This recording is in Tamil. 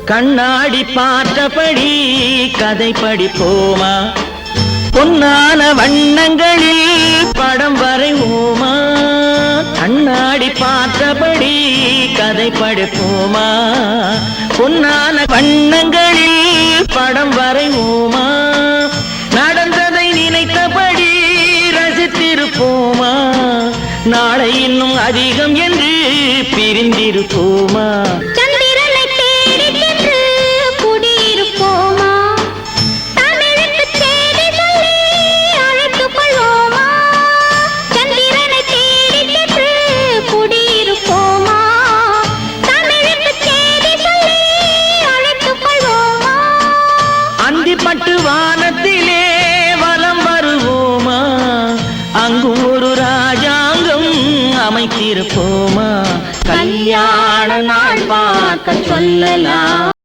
கண்ணாடி பார்த்தபடி கதை படிப்போமா, பொன்னான வண்ணங்களில் படம் வரைவோமா. கண்ணாடி பார்த்தபடி கதை படிப்போமா, பொன்னான வண்ணங்களில் படம் வரைவோமா. நடந்ததை நினைத்தபடி ரசித்திருப்போமா, நாளை இன்னும் அதிகம் என்று பிரிந்திருப்போமா. பட்டு வானத்திலே வலம் வருவோமா, அங்கும் ஒரு ராஜாங்கம் அமைத்திருப்போமா. கல்யாண நாள் பார்க்க சொல்லலாம்.